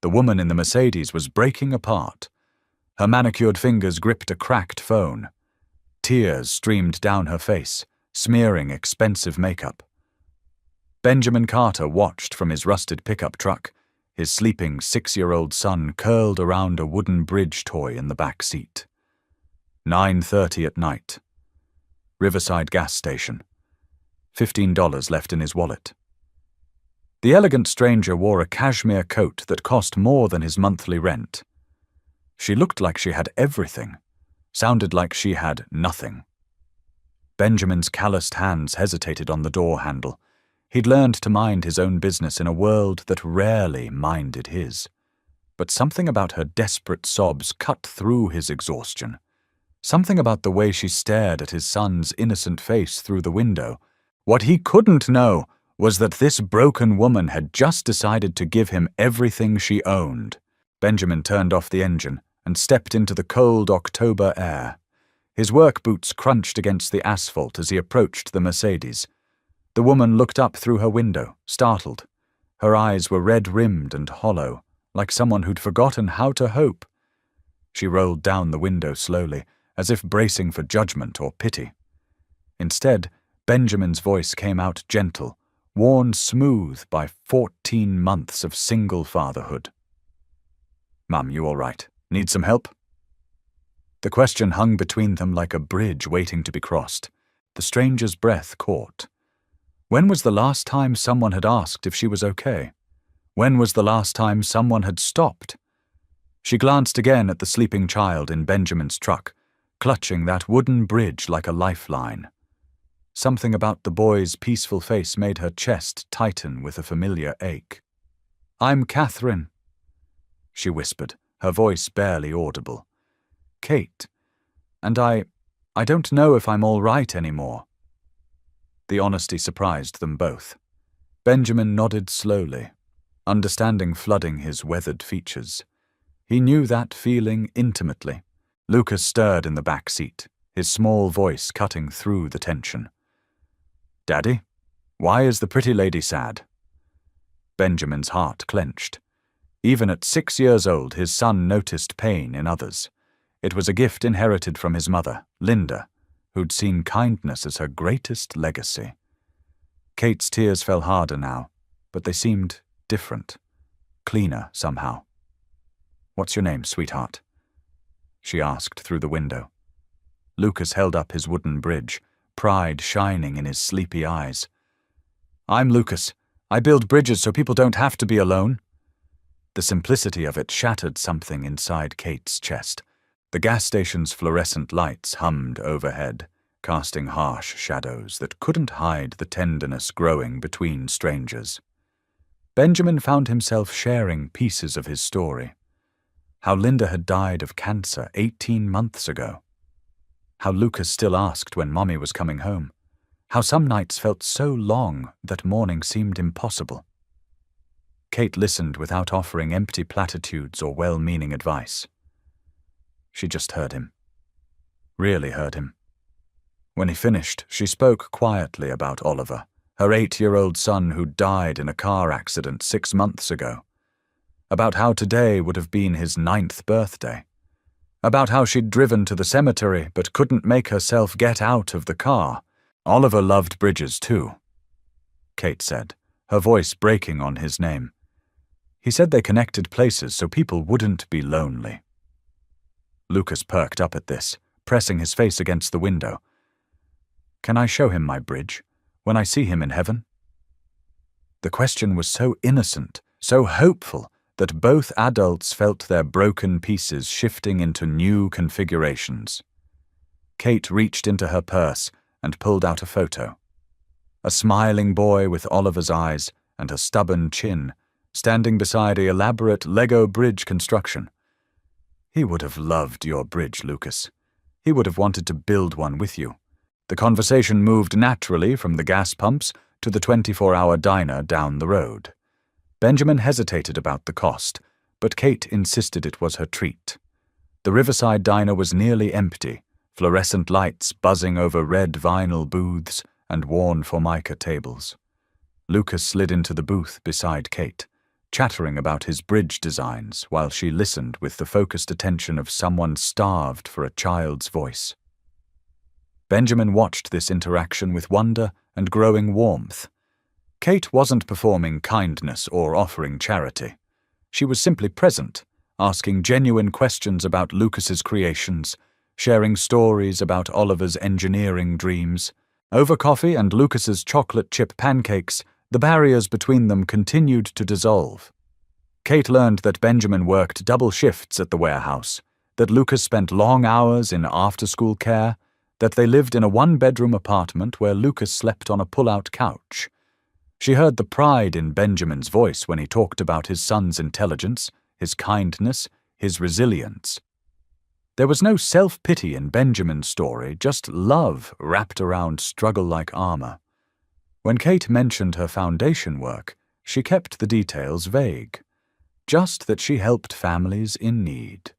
The woman in the Mercedes was breaking apart. Her manicured fingers gripped a cracked phone. Tears streamed down her face, smearing expensive makeup. Benjamin Carter watched from his rusted pickup truck, his sleeping 6-year-old son curled around a wooden bridge toy in the back seat. 9:30 at night. Riverside gas station. $15 left in his wallet. The elegant stranger wore a cashmere coat that cost more than his monthly rent. She looked like she had everything, sounded like she had nothing. Benjamin's calloused hands hesitated on the door handle. He'd learned to mind his own business in a world that rarely minded his. But something about her desperate sobs cut through his exhaustion. Something about the way she stared at his son's innocent face through the window. What he couldn't know was that this broken woman had just decided to give him everything she owned. Benjamin turned off the engine and stepped into the cold October air. His work boots crunched against the asphalt as he approached the Mercedes. The woman looked up through her window, startled. Her eyes were red-rimmed and hollow, like someone who'd forgotten how to hope. She rolled down the window slowly, as if bracing for judgment or pity. Instead, Benjamin's voice came out gentle, worn smooth by 14 months of single fatherhood. "Mum, you all right? Need some help?" The question hung between them like a bridge waiting to be crossed. The stranger's breath caught. When was the last time someone had asked if she was okay? When was the last time someone had stopped? She glanced again at the sleeping child in Benjamin's truck, clutching that wooden bridge like a lifeline. Something about the boy's peaceful face made her chest tighten with a familiar ache. "I'm Catherine," she whispered, her voice barely audible. "Kate. And I don't know if I'm all right anymore." The honesty surprised them both. Benjamin nodded slowly, understanding flooding his weathered features. He knew that feeling intimately. Lucas stirred in the back seat, his small voice cutting through the tension. "Daddy, why is the pretty lady sad?" Benjamin's heart clenched. Even at 6 years old, his son noticed pain in others. It was a gift inherited from his mother, Linda, who'd seen kindness as her greatest legacy. Kate's tears fell harder now, but they seemed different, cleaner somehow. "What's your name, sweetheart?" she asked through the window. Lucas held up his wooden bridge, pride shining in his sleepy eyes. "I'm Lucas. I build bridges so people don't have to be alone." The simplicity of it shattered something inside Kate's chest. The gas station's fluorescent lights hummed overhead, casting harsh shadows that couldn't hide the tenderness growing between strangers. Benjamin found himself sharing pieces of his story. How Linda had died of cancer 18 months ago. How Lucas still asked when Mommy was coming home. How some nights felt so long that morning seemed impossible. Kate listened without offering empty platitudes or well-meaning advice. She just heard him. Really heard him. When he finished, she spoke quietly about Oliver, her 8-year-old son who died in a car accident 6 months ago. About how today would have been his 9th birthday. About how she'd driven to the cemetery but couldn't make herself get out of the car. Oliver loved bridges too, Kate said, her voice breaking on his name. He said they connected places so people wouldn't be lonely. Lucas perked up at this, pressing his face against the window. "Can I show him my bridge, when I see him in heaven?" The question was so innocent, so hopeful, that both adults felt their broken pieces shifting into new configurations. Kate reached into her purse and pulled out a photo. A smiling boy with Oliver's eyes and a stubborn chin, standing beside an elaborate Lego bridge construction. "He would have loved your bridge, Lucas. He would have wanted to build one with you." The conversation moved naturally from the gas pumps to the 24-hour diner down the road. Benjamin hesitated about the cost, but Kate insisted it was her treat. The Riverside diner was nearly empty, fluorescent lights buzzing over red vinyl booths and worn formica tables. Lucas slid into the booth beside Kate, chattering about his bridge designs while she listened with the focused attention of someone starved for a child's voice. Benjamin watched this interaction with wonder and growing warmth. Kate wasn't performing kindness or offering charity. She was simply present, asking genuine questions about Lucas's creations, sharing stories about Oliver's engineering dreams. Over coffee and Lucas's chocolate chip pancakes, the barriers between them continued to dissolve. Kate learned that Benjamin worked double shifts at the warehouse, that Lucas spent long hours in after-school care, that they lived in a one-bedroom apartment where Lucas slept on a pull-out couch. She heard the pride in Benjamin's voice when he talked about his son's intelligence, his kindness, his resilience. There was no self-pity in Benjamin's story, just love wrapped around struggle-like armor. When Kate mentioned her foundation work, she kept the details vague. Just that she helped families in need.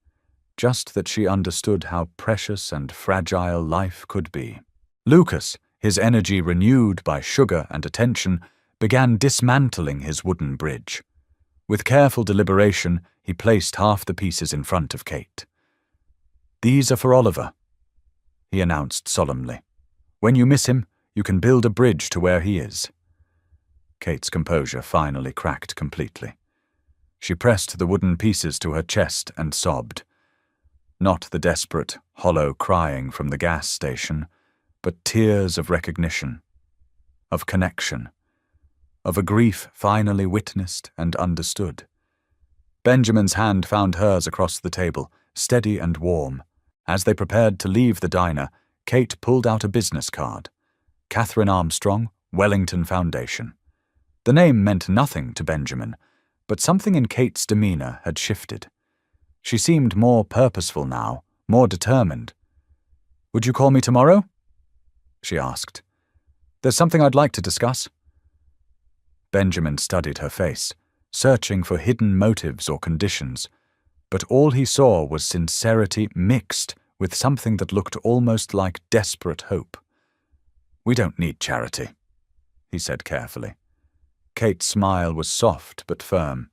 Just that she understood how precious and fragile life could be. Lucas, his energy renewed by sugar and attention, began dismantling his wooden bridge. With careful deliberation, he placed half the pieces in front of Kate. "These are for Oliver," he announced solemnly. "When you miss him, you can build a bridge to where he is." Kate's composure finally cracked completely. She pressed the wooden pieces to her chest and sobbed. Not the desperate, hollow crying from the gas station, but tears of recognition, of connection, of a grief finally witnessed and understood. Benjamin's hand found hers across the table, steady and warm. As they prepared to leave the diner, Kate pulled out a business card. Catherine Armstrong, Wellington Foundation. The name meant nothing to Benjamin, but something in Kate's demeanor had shifted. She seemed more purposeful now, more determined. "Would you call me tomorrow?" she asked. "There's something I'd like to discuss." Benjamin studied her face, searching for hidden motives or conditions, but all he saw was sincerity mixed with something that looked almost like desperate hope. "We don't need charity," he said carefully. Kate's smile was soft but firm.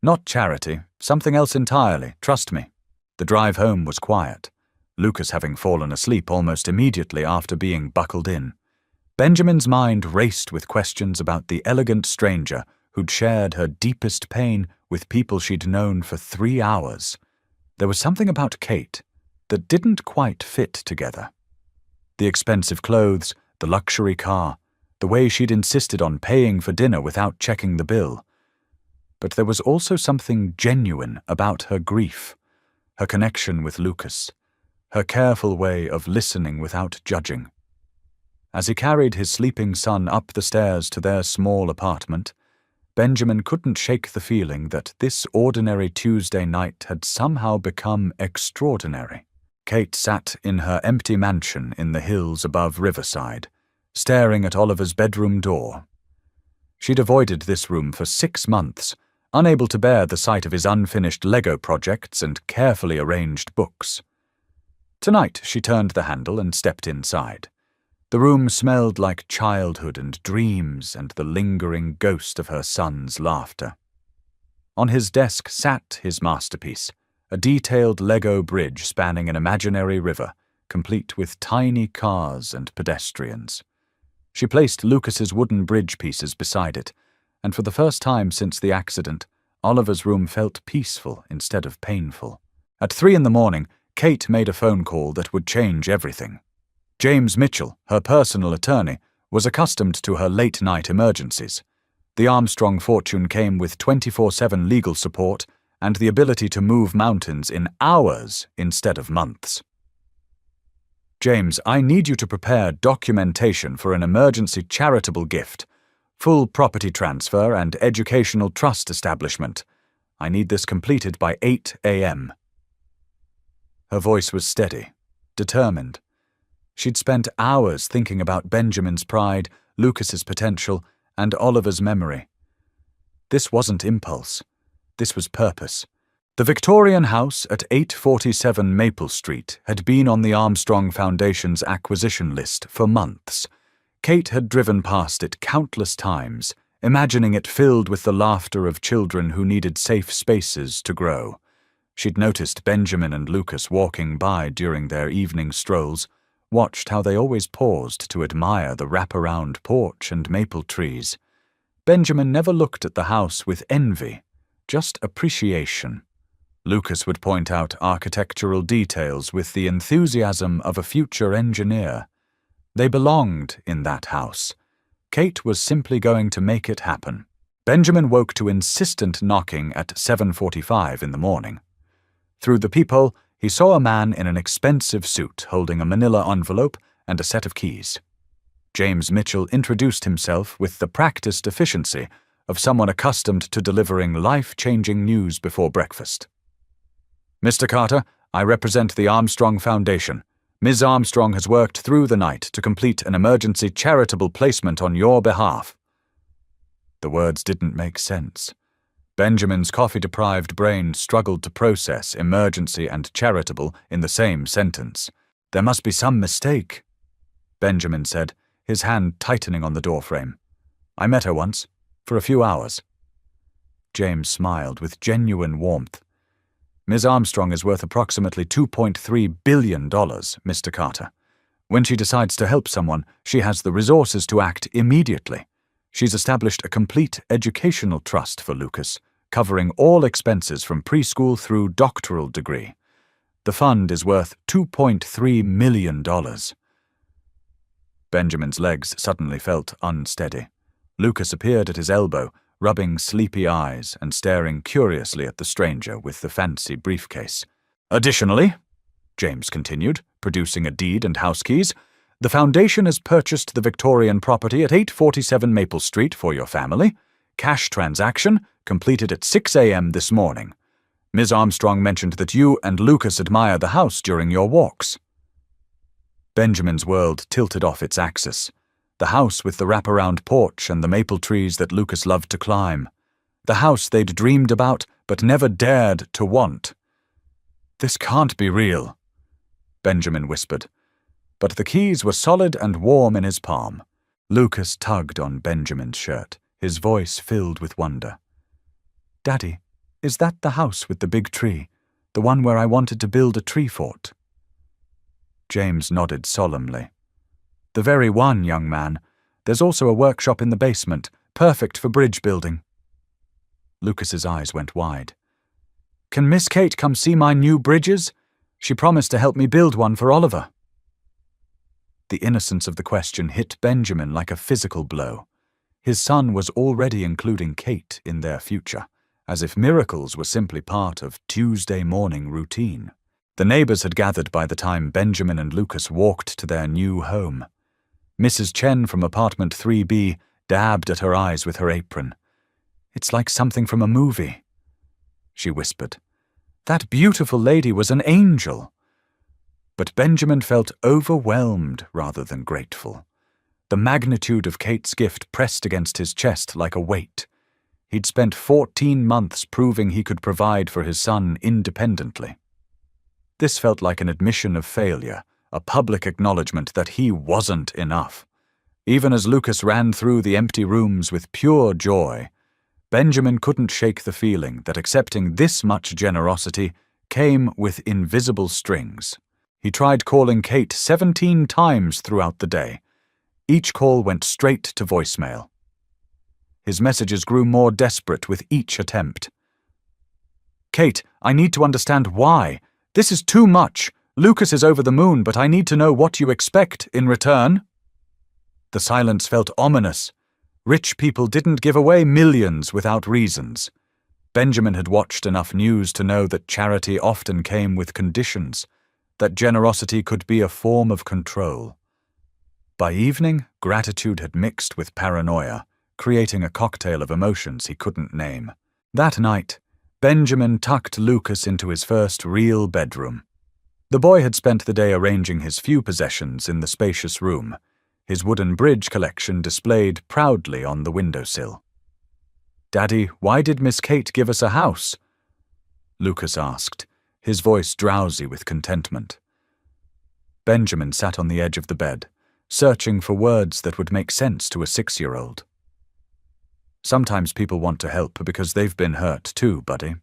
"Not charity, something else entirely, trust me." The drive home was quiet, Lucas having fallen asleep almost immediately after being buckled in. Benjamin's mind raced with questions about the elegant stranger who'd shared her deepest pain with people she'd known for 3 hours. There was something about Kate that didn't quite fit together. The expensive clothes, the luxury car, the way she'd insisted on paying for dinner without checking the bill. But there was also something genuine about her grief, her connection with Lucas, her careful way of listening without judging. As he carried his sleeping son up the stairs to their small apartment, Benjamin couldn't shake the feeling that this ordinary Tuesday night had somehow become extraordinary. Kate sat in her empty mansion in the hills above Riverside, staring at Oliver's bedroom door. She'd avoided this room for 6 months, unable to bear the sight of his unfinished Lego projects and carefully arranged books. Tonight she turned the handle and stepped inside. The room smelled like childhood and dreams and the lingering ghost of her son's laughter. On his desk sat his masterpiece, a detailed Lego bridge spanning an imaginary river, complete with tiny cars and pedestrians. She placed Lucas's wooden bridge pieces beside it, and for the first time since the accident, Oliver's room felt peaceful instead of painful. At 3 a.m, Kate made a phone call that would change everything. James Mitchell, her personal attorney, was accustomed to her late-night emergencies. The Armstrong fortune came with 24/7 legal support and the ability to move mountains in hours instead of months. "James, I need you to prepare documentation for an emergency charitable gift, full property transfer and educational trust establishment. I need this completed by 8 a.m. Her voice was steady, determined. She'd spent hours thinking about Benjamin's pride, Lucas's potential, and Oliver's memory. This wasn't impulse. This was purpose. The Victorian house at 847 Maple Street had been on the Armstrong Foundation's acquisition list for months. Kate had driven past it countless times, imagining it filled with the laughter of children who needed safe spaces to grow. She'd noticed Benjamin and Lucas walking by during their evening strolls, watched how they always paused to admire the wraparound porch and maple trees. Benjamin never looked at the house with envy, just appreciation. Lucas would point out architectural details with the enthusiasm of a future engineer. They belonged in that house. Kate was simply going to make it happen. Benjamin woke to insistent knocking at 7:45 in the morning. Through the peephole, he saw a man in an expensive suit holding a manila envelope and a set of keys. James Mitchell introduced himself with the practiced efficiency of someone accustomed to delivering life-changing news before breakfast. "Mr. Carter, I represent the Armstrong Foundation. Ms. Armstrong has worked through the night to complete an emergency charitable placement on your behalf." The words didn't make sense. Benjamin's coffee-deprived brain struggled to process emergency and charitable in the same sentence. "There must be some mistake," Benjamin said, his hand tightening on the doorframe. "I met her once, for a few hours." James smiled with genuine warmth. "Ms. Armstrong is worth approximately $2.3 billion, Mr. Carter. When she decides to help someone, she has the resources to act immediately. She's established a complete educational trust for Lucas, covering all expenses from preschool through doctoral degree. The fund is worth $2.3 million. Benjamin's legs suddenly felt unsteady. Lucas appeared at his elbow, rubbing sleepy eyes and staring curiously at the stranger with the fancy briefcase. "Additionally," James continued, producing a deed and house keys, "the Foundation has purchased the Victorian property at 847 Maple Street for your family. Cash transaction completed at 6 a.m. this morning. Ms. Armstrong mentioned that you and Lucas admire the house during your walks." Benjamin's world tilted off its axis. The house with the wraparound porch and the maple trees that Lucas loved to climb. The house they'd dreamed about but never dared to want. "This can't be real," Benjamin whispered. But the keys were solid and warm in his palm. Lucas tugged on Benjamin's shirt, his voice filled with wonder. "Daddy, is that the house with the big tree? The one where I wanted to build a tree fort?" James nodded solemnly. "The very one, young man. There's also a workshop in the basement, perfect for bridge building." Lucas's eyes went wide. "Can Miss Kate come see my new bridges? She promised to help me build one for Oliver." The innocence of the question hit Benjamin like a physical blow. His son was already including Kate in their future, as if miracles were simply part of Tuesday morning routine. The neighbors had gathered by the time Benjamin and Lucas walked to their new home. Mrs. Chen from apartment 3B dabbed at her eyes with her apron. "It's like something from a movie," she whispered. "That beautiful lady was an angel." But Benjamin felt overwhelmed rather than grateful. The magnitude of Kate's gift pressed against his chest like a weight. He'd spent 14 months proving he could provide for his son independently. This felt like an admission of failure, a public acknowledgement that he wasn't enough. Even as Lucas ran through the empty rooms with pure joy, Benjamin couldn't shake the feeling that accepting this much generosity came with invisible strings. He tried calling Kate 17 times throughout the day. Each call went straight to voicemail. His messages grew more desperate with each attempt. "Kate, I need to understand why. This is too much. Lucas is over the moon, but I need to know what you expect in return." The silence felt ominous. Rich people didn't give away millions without reasons. Benjamin had watched enough news to know that charity often came with conditions, that generosity could be a form of control. By evening, gratitude had mixed with paranoia, creating a cocktail of emotions he couldn't name. That night, Benjamin tucked Lucas into his first real bedroom. The boy had spent the day arranging his few possessions in the spacious room, his wooden bridge collection displayed proudly on the windowsill. "Daddy, why did Miss Kate give us a house?" Lucas asked, his voice drowsy with contentment. Benjamin sat on the edge of the bed, searching for words that would make sense to a 6-year-old. Sometimes people want to help because they've been hurt too, buddy.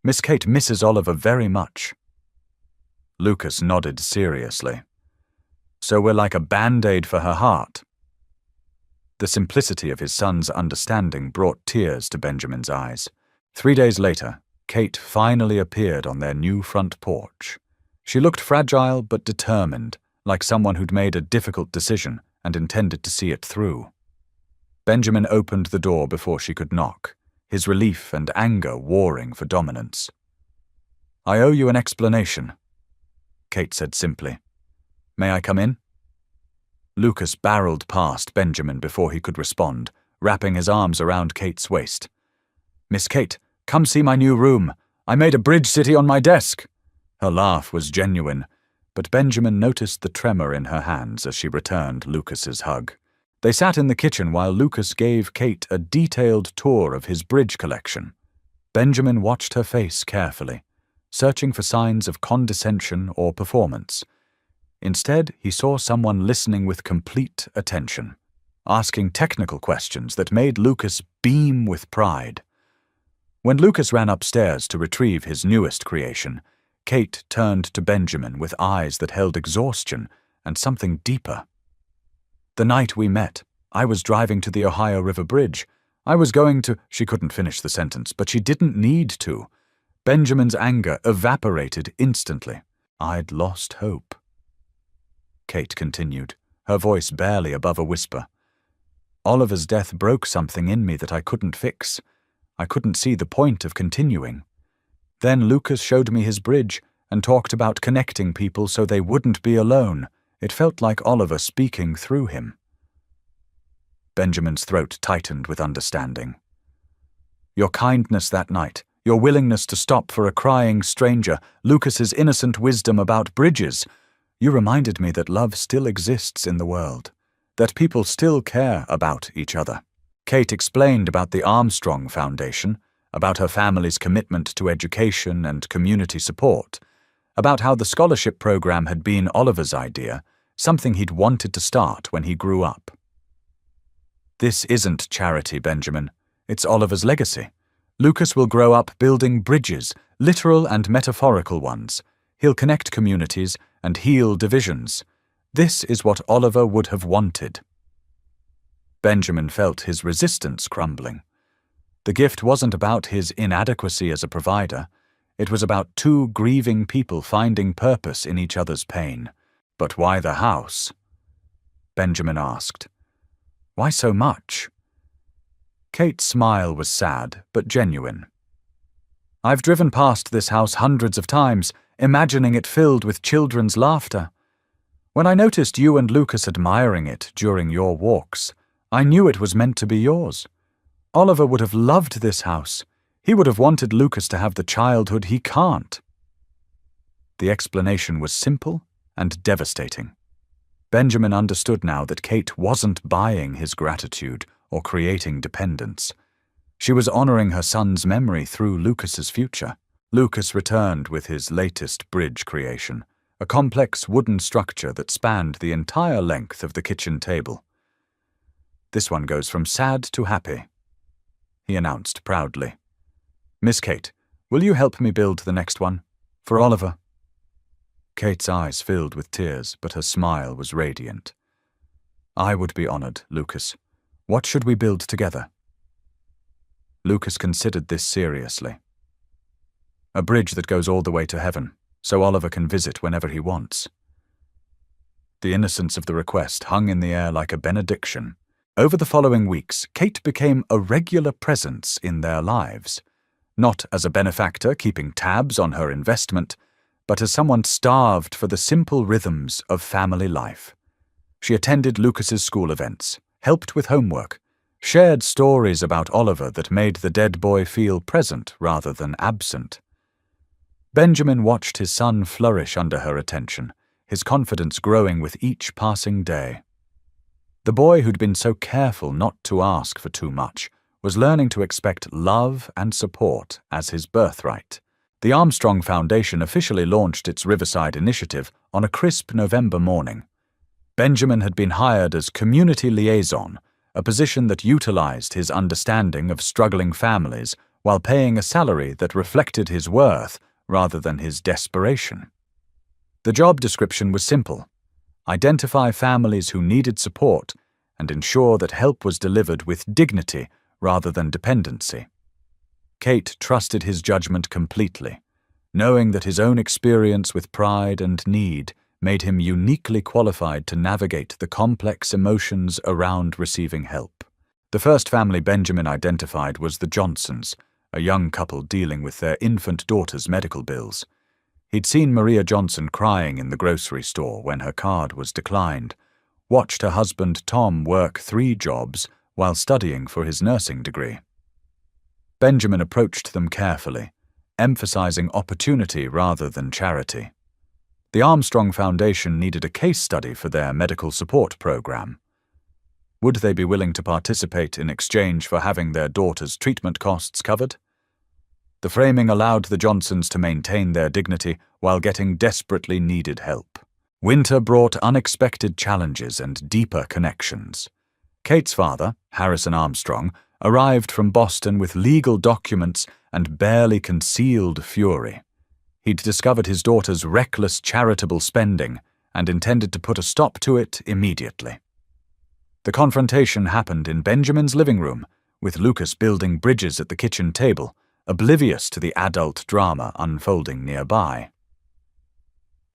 Miss Kate misses Oliver very much. Lucas nodded seriously. So we're like a band-aid for her heart. The simplicity of his son's understanding brought tears to Benjamin's eyes. 3 days later, Kate finally appeared on their new front porch. She looked fragile but determined, like someone who'd made a difficult decision and intended to see it through. Benjamin opened the door before she could knock, his relief and anger warring for dominance. "I owe you an explanation," Kate said simply. "May I come in?" Lucas barreled past Benjamin before he could respond, wrapping his arms around Kate's waist. "Miss Kate, come see my new room. I made a bridge city on my desk." Her laugh was genuine, but Benjamin noticed the tremor in her hands as she returned Lucas's hug. They sat in the kitchen while Lucas gave Kate a detailed tour of his bridge collection. Benjamin watched her face carefully, searching for signs of condescension or performance. Instead, he saw someone listening with complete attention, asking technical questions that made Lucas beam with pride. When Lucas ran upstairs to retrieve his newest creation, Kate turned to Benjamin with eyes that held exhaustion and something deeper. "The night we met, I was driving to the Ohio River Bridge. I was going to—" She couldn't finish the sentence, but she didn't need to. Benjamin's anger evaporated instantly. "I'd lost hope." Kate continued, her voice barely above a whisper. "Oliver's death broke something in me that I couldn't fix. I couldn't see the point of continuing. Then Lucas showed me his bridge and talked about connecting people so they wouldn't be alone. It felt like Oliver speaking through him." Benjamin's throat tightened with understanding. "Your kindness that night, your willingness to stop for a crying stranger, Lucas's innocent wisdom about bridges. You reminded me that love still exists in the world, that people still care about each other." Kate explained about the Armstrong Foundation, about her family's commitment to education and community support, about how the scholarship program had been Oliver's idea, something he'd wanted to start when he grew up. "This isn't charity, Benjamin. It's Oliver's legacy. Lucas will grow up building bridges, literal and metaphorical ones. He'll connect communities and heal divisions. This is what Oliver would have wanted." Benjamin felt his resistance crumbling. The gift wasn't about his inadequacy as a provider. It was about two grieving people finding purpose in each other's pain. "But why the house?" Benjamin asked. "Why so much?" Kate's smile was sad, but genuine. "I've driven past this house hundreds of times, imagining it filled with children's laughter. When I noticed you and Lucas admiring it during your walks, I knew it was meant to be yours. Oliver would have loved this house. He would have wanted Lucas to have the childhood he can't." The explanation was simple and devastating. Benjamin understood now that Kate wasn't buying his gratitude or creating dependence. She was honoring her son's memory through Lucas's future. Lucas returned with his latest bridge creation, a complex wooden structure that spanned the entire length of the kitchen table. "This one goes from sad to happy," he announced proudly. "Miss Kate, will you help me build the next one? For Oliver?" Kate's eyes filled with tears, but her smile was radiant. "I would be honored, Lucas. What should we build together?" Lucas considered this seriously. "A bridge that goes all the way to heaven, so Oliver can visit whenever he wants." The innocence of the request hung in the air like a benediction. Over the following weeks, Kate became a regular presence in their lives, not as a benefactor keeping tabs on her investment, but as someone starved for the simple rhythms of family life. She attended Lucas's school events, helped with homework, shared stories about Oliver that made the dead boy feel present rather than absent. Benjamin watched his son flourish under her attention, his confidence growing with each passing day. The boy who'd been so careful not to ask for too much was learning to expect love and support as his birthright. The Armstrong Foundation officially launched its Riverside initiative on a crisp November morning. Benjamin had been hired as community liaison, a position that utilized his understanding of struggling families while paying a salary that reflected his worth rather than his desperation. The job description was simple: identify families who needed support and ensure that help was delivered with dignity rather than dependency. Kate trusted his judgment completely, knowing that his own experience with pride and need made him uniquely qualified to navigate the complex emotions around receiving help. The first family Benjamin identified was the Johnsons, a young couple dealing with their infant daughter's medical bills. He'd seen Maria Johnson crying in the grocery store when her card was declined, watched her husband Tom work 3 jobs while studying for his nursing degree. Benjamin approached them carefully, emphasizing opportunity rather than charity. The Armstrong Foundation needed a case study for their medical support program. Would they be willing to participate in exchange for having their daughter's treatment costs covered? The framing allowed the Johnsons to maintain their dignity while getting desperately needed help. Winter brought unexpected challenges and deeper connections. Kate's father, Harrison Armstrong, arrived from Boston with legal documents and barely concealed fury. He'd discovered his daughter's reckless charitable spending and intended to put a stop to it immediately. The confrontation happened in Benjamin's living room, with Lucas building bridges at the kitchen table, oblivious to the adult drama unfolding nearby.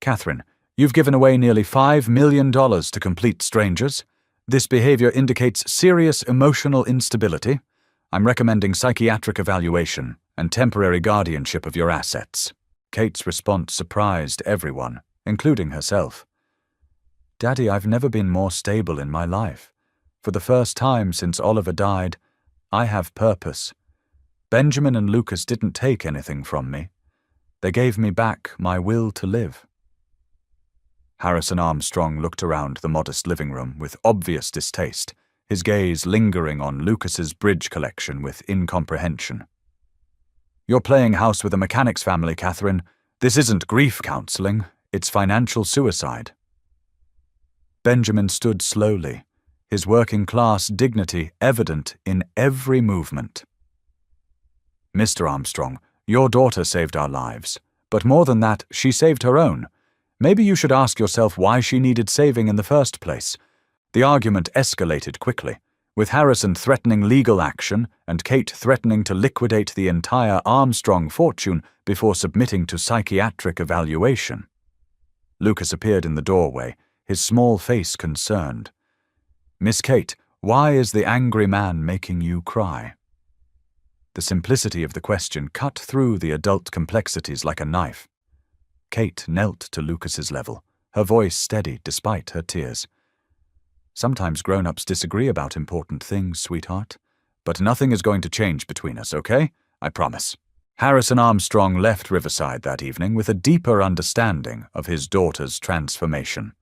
"Catherine, you've given away nearly $5 million to complete strangers. This behavior indicates serious emotional instability. I'm recommending psychiatric evaluation and temporary guardianship of your assets." Kate's response surprised everyone, including herself. "Daddy, I've never been more stable in my life. For the first time since Oliver died, I have purpose. Benjamin and Lucas didn't take anything from me. They gave me back my will to live." Harrison Armstrong looked around the modest living room with obvious distaste, his gaze lingering on Lucas's bridge collection with incomprehension. "You're playing house with a mechanics family, Catherine. This isn't grief counseling, it's financial suicide." Benjamin stood slowly, his working-class dignity evident in every movement. "Mr. Armstrong, your daughter saved our lives, but more than that, she saved her own. Maybe you should ask yourself why she needed saving in the first place." The argument escalated quickly, with Harrison threatening legal action and Kate threatening to liquidate the entire Armstrong fortune before submitting to psychiatric evaluation. Lucas appeared in the doorway, his small face concerned. "Miss Kate, why is the angry man making you cry?" The simplicity of the question cut through the adult complexities like a knife. Kate knelt to Lucas's level, her voice steady despite her tears. "Sometimes grown-ups disagree about important things, sweetheart. But nothing is going to change between us, okay? I promise." Harrison Armstrong left Riverside that evening with a deeper understanding of his daughter's transformation.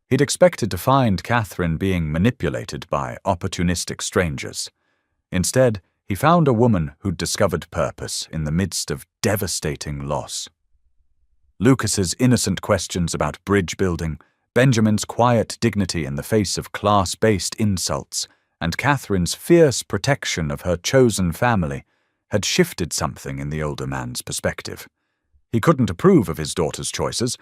He'd expected to find Catherine being manipulated by opportunistic strangers. Instead, he found a woman who'd discovered purpose in the midst of devastating loss. Lucas's innocent questions about bridge building, Benjamin's quiet dignity in the face of class-based insults, and Catherine's fierce protection of her chosen family had shifted something in the older man's perspective. He couldn't approve of his daughter's choices,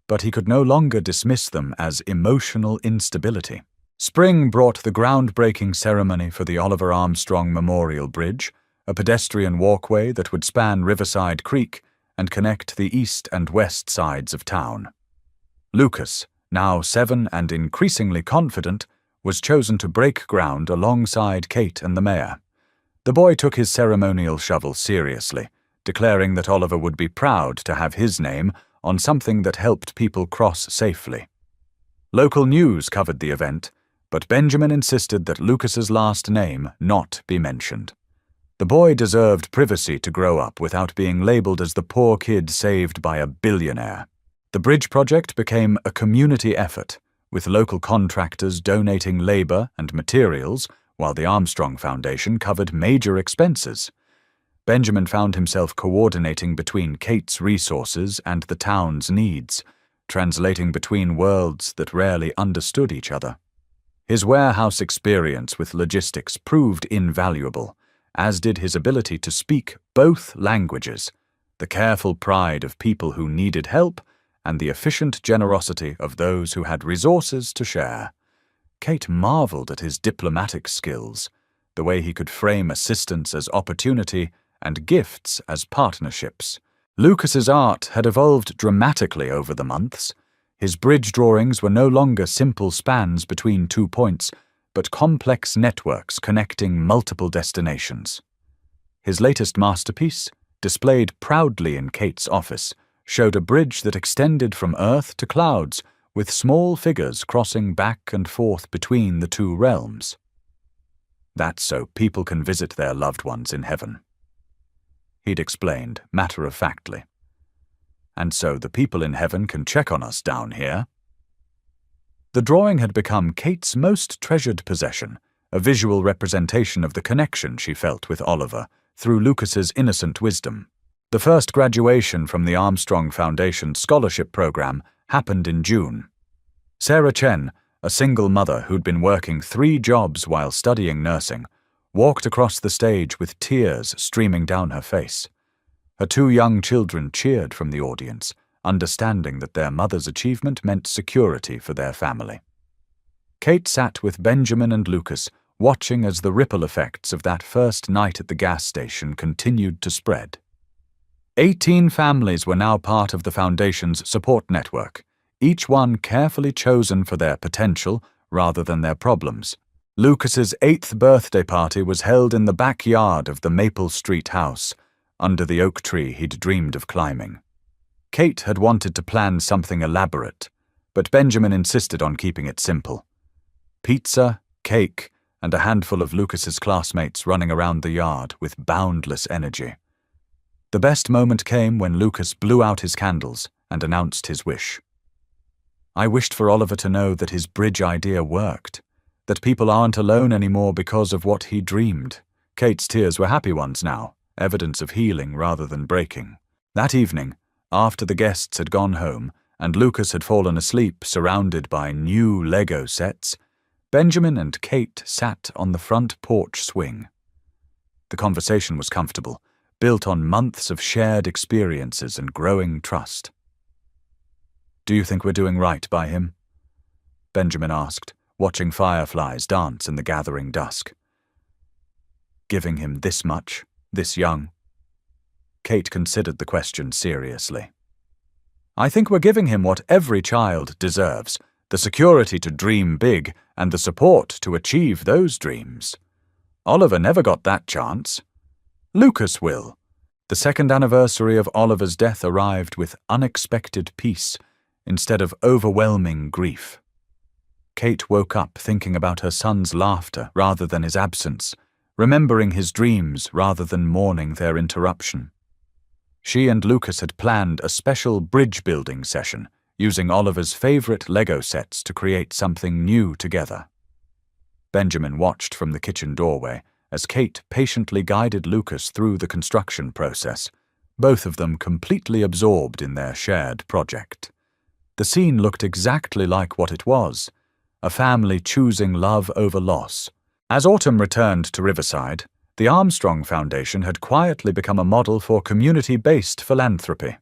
but he could no longer dismiss them as emotional instability. Spring brought the groundbreaking ceremony for the Oliver Armstrong Memorial Bridge, a pedestrian walkway that would span Riverside Creek and connect the east and west sides of town. Lucas, now 7 and increasingly confident, was chosen to break ground alongside Kate and the mayor. The boy took his ceremonial shovel seriously, declaring that Oliver would be proud to have his name on something that helped people cross safely. Local news covered the event, but Benjamin insisted that Lucas's last name not be mentioned. The boy deserved privacy to grow up without being labeled as the poor kid saved by a billionaire. The bridge project became a community effort, with local contractors donating labor and materials, while the Armstrong Foundation covered major expenses. Benjamin found himself coordinating between Kate's resources and the town's needs, translating between worlds that rarely understood each other. His warehouse experience with logistics proved invaluable, as did his ability to speak both languages, the careful pride of people who needed help, and the efficient generosity of those who had resources to share. Kate marveled at his diplomatic skills, the way he could frame assistance as opportunity and gifts as partnerships. Lucas's art had evolved dramatically over the months. His bridge drawings were no longer simple spans between 2 points, but complex networks connecting multiple destinations. His latest masterpiece, displayed proudly in Kate's office, showed a bridge that extended from Earth to clouds, with small figures crossing back and forth between the two realms. That's so people can visit their loved ones in heaven, he'd explained matter-of-factly. And so the people in heaven can check on us down here. The drawing had become Kate's most treasured possession, a visual representation of the connection she felt with Oliver through Lucas's innocent wisdom. The first graduation from the Armstrong Foundation scholarship program happened in June. Sarah Chen, a single mother who'd been working 3 jobs while studying nursing, walked across the stage with tears streaming down her face. Her 2 young children cheered from the audience, understanding that their mother's achievement meant security for their family. Kate sat with Benjamin and Lucas, watching as the ripple effects of that first night at the gas station continued to spread. 18 families were now part of the Foundation's support network, each one carefully chosen for their potential rather than their problems. Lucas's 8th birthday party was held in the backyard of the Maple Street house, under the oak tree he'd dreamed of climbing. Kate had wanted to plan something elaborate, but Benjamin insisted on keeping it simple. Pizza, cake, and a handful of Lucas's classmates running around the yard with boundless energy. The best moment came when Lucas blew out his candles and announced his wish. I wished for Oliver to know that his bridge idea worked, that people aren't alone anymore because of what he dreamed. Kate's tears were happy ones now, evidence of healing rather than breaking. That evening, after the guests had gone home and Lucas had fallen asleep surrounded by new Lego sets, Benjamin and Kate sat on the front porch swing. The conversation was comfortable, built on months of shared experiences and growing trust. Do you think we're doing right by him? Benjamin asked, watching fireflies dance in the gathering dusk. Giving him this much, this young? Kate considered the question seriously. I think we're giving him what every child deserves, the security to dream big and the support to achieve those dreams. Oliver never got that chance. Lucas will. The 2nd anniversary of Oliver's death arrived with unexpected peace instead of overwhelming grief. Kate woke up thinking about her son's laughter rather than his absence, remembering his dreams rather than mourning their interruption. She and Lucas had planned a special bridge-building session, using Oliver's favorite Lego sets to create something new together. Benjamin watched from the kitchen doorway as Kate patiently guided Lucas through the construction process, both of them completely absorbed in their shared project. The scene looked exactly like what it was, a family choosing love over loss. As autumn returned to Riverside, the Armstrong Foundation had quietly become a model for community-based philanthropy.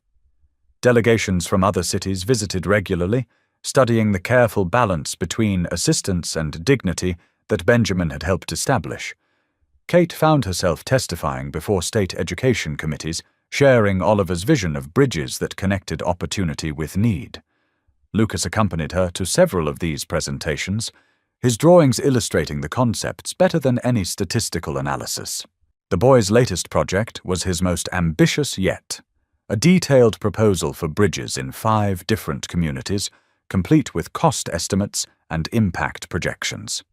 Delegations from other cities visited regularly, studying the careful balance between assistance and dignity that Benjamin had helped establish. Kate found herself testifying before state education committees, sharing Oliver's vision of bridges that connected opportunity with need. Lucas accompanied her to several of these presentations, his drawings illustrating the concepts better than any statistical analysis. The boy's latest project was his most ambitious yet, a detailed proposal for bridges in 5 different communities, complete with cost estimates and impact projections.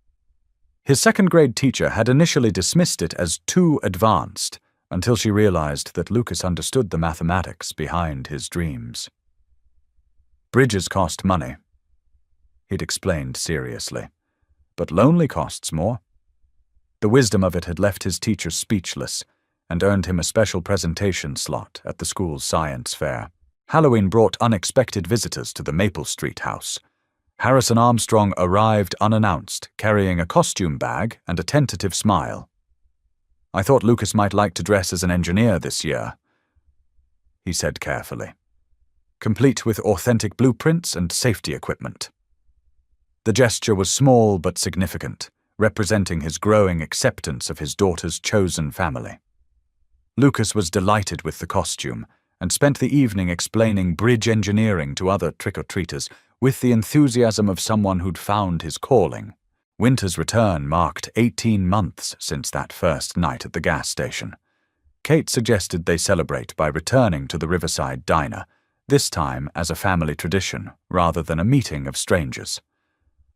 His 2nd-grade teacher had initially dismissed it as too advanced, until she realized that Lucas understood the mathematics behind his dreams. Bridges cost money, he'd explained seriously, but lonely costs more. The wisdom of it had left his teacher speechless and earned him a special presentation slot at the school's science fair. Halloween brought unexpected visitors to the Maple Street house. Harrison Armstrong arrived unannounced, carrying a costume bag and a tentative smile. "I thought Lucas might like to dress as an engineer this year," he said carefully, "complete with authentic blueprints and safety equipment." The gesture was small but significant, representing his growing acceptance of his daughter's chosen family. Lucas was delighted with the costume and spent the evening explaining bridge engineering to other trick-or-treaters with the enthusiasm of someone who'd found his calling. Winter's return marked 18 months since that first night at the gas station. Kate suggested they celebrate by returning to the Riverside Diner, this time as a family tradition rather than a meeting of strangers.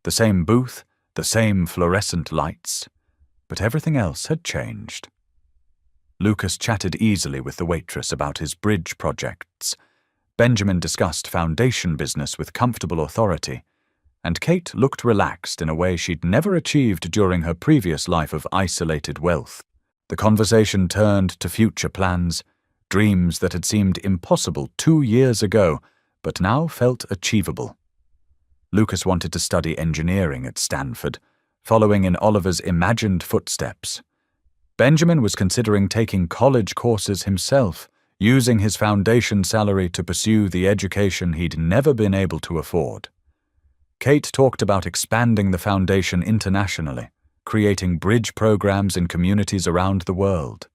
The same booth, the same fluorescent lights, but everything else had changed. Lucas chatted easily with the waitress about his bridge projects. Benjamin discussed foundation business with comfortable authority, and Kate looked relaxed in a way she'd never achieved during her previous life of isolated wealth. The conversation turned to future plans, dreams that had seemed impossible 2 years ago, but now felt achievable. Lucas wanted to study engineering at Stanford, following in Oliver's imagined footsteps. Benjamin was considering taking college courses himself, using his foundation salary to pursue the education he'd never been able to afford. Kate talked about expanding the foundation internationally, creating bridge programs in communities around the world.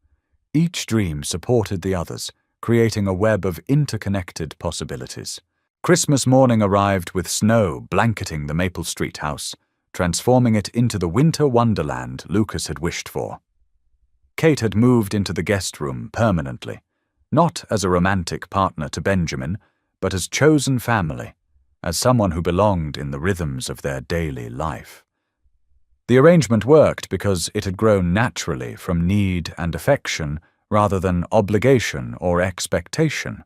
Each dream supported the others, creating a web of interconnected possibilities. Christmas morning arrived with snow blanketing the Maple Street house, transforming it into the winter wonderland Lucas had wished for. Kate had moved into the guest room permanently, not as a romantic partner to Benjamin, but as chosen family, as someone who belonged in the rhythms of their daily life. The arrangement worked because it had grown naturally from need and affection rather than obligation or expectation.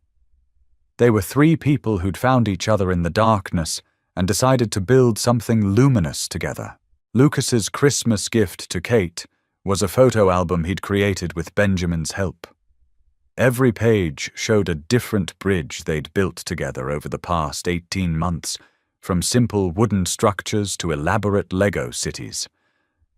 They were 3 people who'd found each other in the darkness and decided to build something luminous together. Lucas's Christmas gift to Kate was a photo album he'd created with Benjamin's help. Every page showed a different bridge they'd built together over the past 18 months, from simple wooden structures to elaborate Lego cities.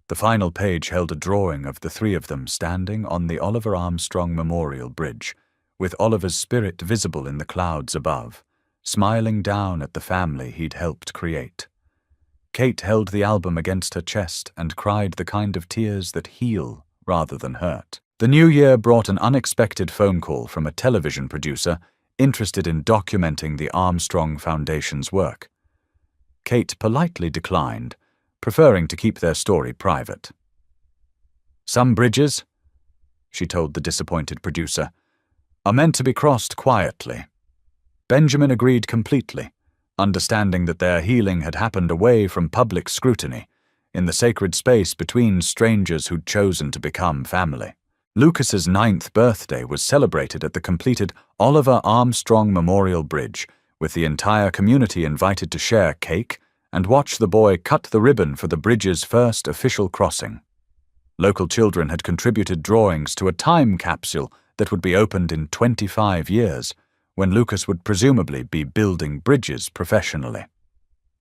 The final page held a drawing of the 3 of them standing on the Oliver Armstrong Memorial Bridge, with Oliver's spirit visible in the clouds above, smiling down at the family he'd helped create. Kate held the album against her chest and cried the kind of tears that heal rather than hurt. The new year brought an unexpected phone call from a television producer interested in documenting the Armstrong Foundation's work. Kate politely declined, preferring to keep their story private. "Some bridges," she told the disappointed producer, "are meant to be crossed quietly." Benjamin agreed completely, understanding that their healing had happened away from public scrutiny, in the sacred space between strangers who'd chosen to become family. Lucas's 9th birthday was celebrated at the completed Oliver Armstrong Memorial Bridge, with the entire community invited to share cake and watch the boy cut the ribbon for the bridge's first official crossing. Local children had contributed drawings to a time capsule that would be opened in 25 years, when Lucas would presumably be building bridges professionally.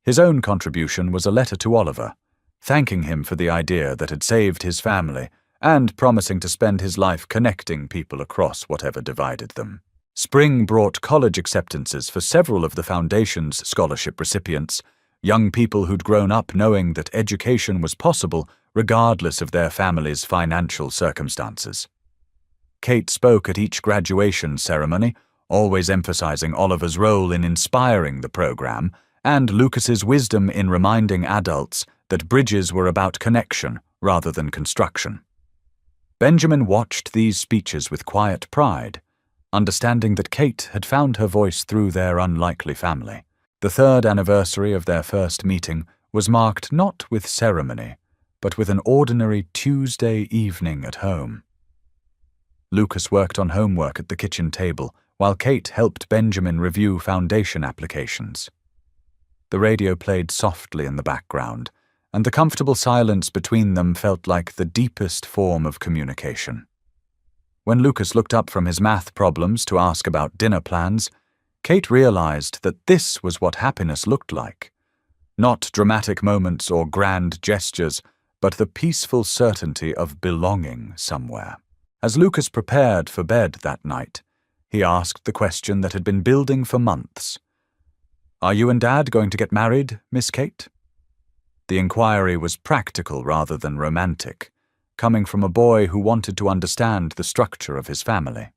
His own contribution was a letter to Oliver, thanking him for the idea that had saved his family and promising to spend his life connecting people across whatever divided them. Spring brought college acceptances for several of the Foundation's scholarship recipients, young people who'd grown up knowing that education was possible regardless of their family's financial circumstances. Kate spoke at each graduation ceremony, always emphasizing Oliver's role in inspiring the program and Lucas's wisdom in reminding adults that bridges were about connection rather than construction. Benjamin watched these speeches with quiet pride, understanding that Kate had found her voice through their unlikely family. The 3rd anniversary of their first meeting was marked not with ceremony, but with an ordinary Tuesday evening at home. Lucas worked on homework at the kitchen table, while Kate helped Benjamin review foundation applications. The radio played softly in the background, and the comfortable silence between them felt like the deepest form of communication. When Lucas looked up from his math problems to ask about dinner plans, Kate realized that this was what happiness looked like. Not dramatic moments or grand gestures, but the peaceful certainty of belonging somewhere. As Lucas prepared for bed that night, he asked the question that had been building for months. "Are you and Dad going to get married, Miss Kate?" The inquiry was practical rather than romantic, coming from a boy who wanted to understand the structure of his family.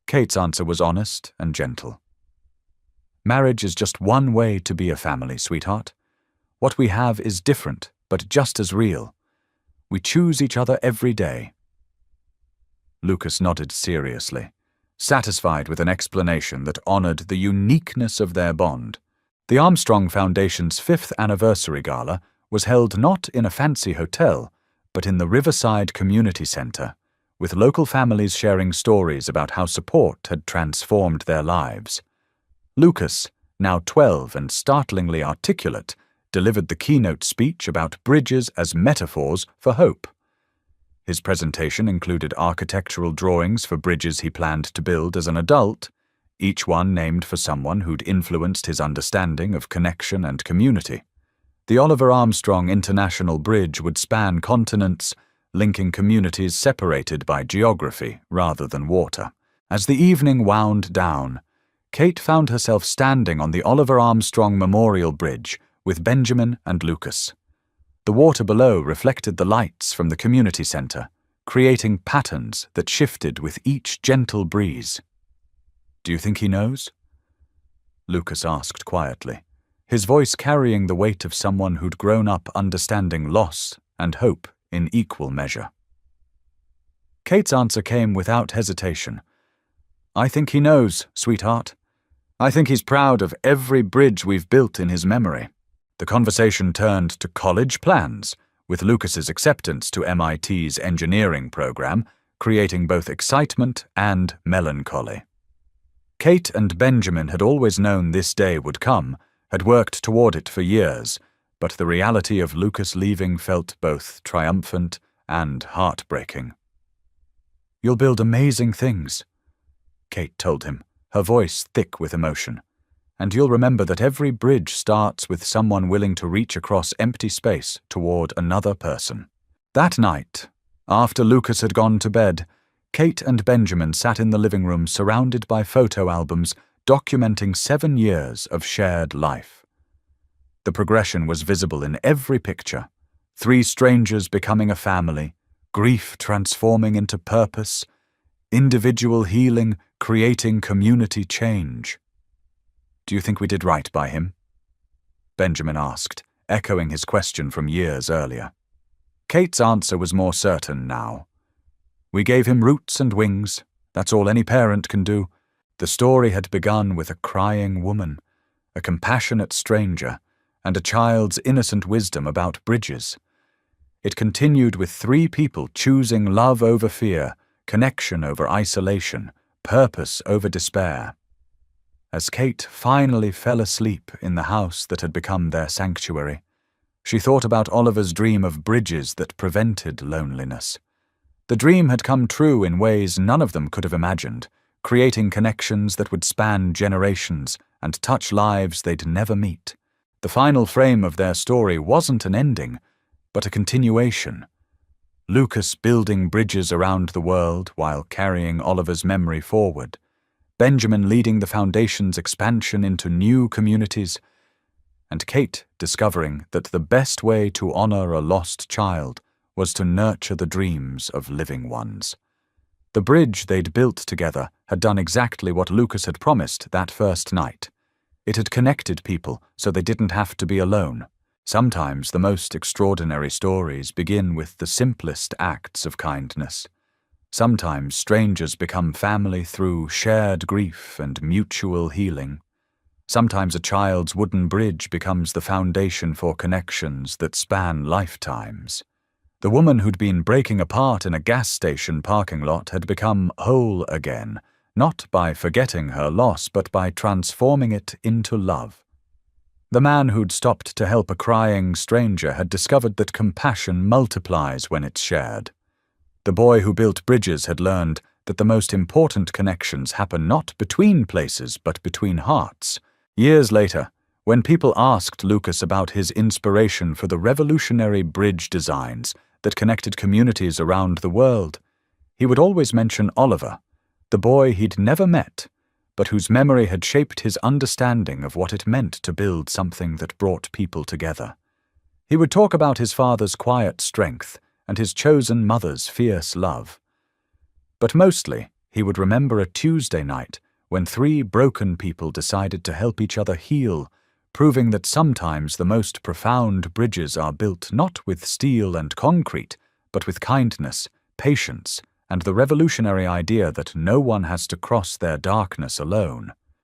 Kate's answer was honest and gentle. "Marriage is just one way to be a family, sweetheart. What we have is different, but just as real. We choose each other every day." Lucas nodded seriously, satisfied with an explanation that honored the uniqueness of their bond. The Armstrong Foundation's 5th anniversary gala was held not in a fancy hotel, but in the Riverside Community Center, with local families sharing stories about how support had transformed their lives. Lucas, now 12 and startlingly articulate, delivered the keynote speech about bridges as metaphors for hope. His presentation included architectural drawings for bridges he planned to build as an adult, each one named for someone who'd influenced his understanding of connection and community. The Oliver Armstrong International Bridge would span continents, linking communities separated by geography rather than water. As the evening wound down, Kate found herself standing on the Oliver Armstrong Memorial Bridge with Benjamin and Lucas. The water below reflected the lights from the community center, creating patterns that shifted with each gentle breeze. "Do you think he knows?" Lucas asked quietly, his voice carrying the weight of someone who'd grown up understanding loss and hope in equal measure. Kate's answer came without hesitation. "I think he knows, sweetheart. I think he's proud of every bridge we've built in his memory." The conversation turned to college plans, with Lucas's acceptance to MIT's engineering program, creating both excitement and melancholy. Kate and Benjamin had always known this day would come, had worked toward it for years, but the reality of Lucas leaving felt both triumphant and heartbreaking. "You'll build amazing things," Kate told him, her voice thick with emotion. "And you'll remember that every bridge starts with someone willing to reach across empty space toward another person." That night, after Lucas had gone to bed, Kate and Benjamin sat in the living room surrounded by photo albums documenting 7 years of shared life. The progression was visible in every picture: 3 strangers becoming a family, grief transforming into purpose, individual healing creating community change. "Do you think we did right by him?" Benjamin asked, echoing his question from years earlier. Kate's answer was more certain now. "We gave him roots and wings. That's all any parent can do." The story had begun with a crying woman, a compassionate stranger, and a child's innocent wisdom about bridges. It continued with 3 people choosing love over fear, connection over isolation, purpose over despair. As Kate finally fell asleep in the house that had become their sanctuary, she thought about Oliver's dream of bridges that prevented loneliness. The dream had come true in ways none of them could have imagined, creating connections that would span generations and touch lives they'd never meet. The final frame of their story wasn't an ending, but a continuation. Lucas building bridges around the world while carrying Oliver's memory forward, Benjamin leading the Foundation's expansion into new communities, and Kate discovering that the best way to honor a lost child was to nurture the dreams of living ones. The bridge they'd built together had done exactly what Lucas had promised that first night. It had connected people so they didn't have to be alone. Sometimes the most extraordinary stories begin with the simplest acts of kindness. Sometimes strangers become family through shared grief and mutual healing. Sometimes a child's wooden bridge becomes the foundation for connections that span lifetimes. The woman who'd been breaking apart in a gas station parking lot had become whole again, not by forgetting her loss, but by transforming it into love. The man who'd stopped to help a crying stranger had discovered that compassion multiplies when it's shared. The boy who built bridges had learned that the most important connections happen not between places but between hearts. Years later, When people asked Lucas about his inspiration for the revolutionary bridge designs that connected communities around the world, he would always mention Oliver, the boy he'd never met, but whose memory had shaped his understanding of what it meant to build something that brought people together. He would talk about his father's quiet strength and his chosen mother's fierce love. But mostly, he would remember a Tuesday night when 3 broken people decided to help each other heal, proving that sometimes the most profound bridges are built not with steel and concrete, but with kindness, patience, and the revolutionary idea that no one has to cross their darkness alone.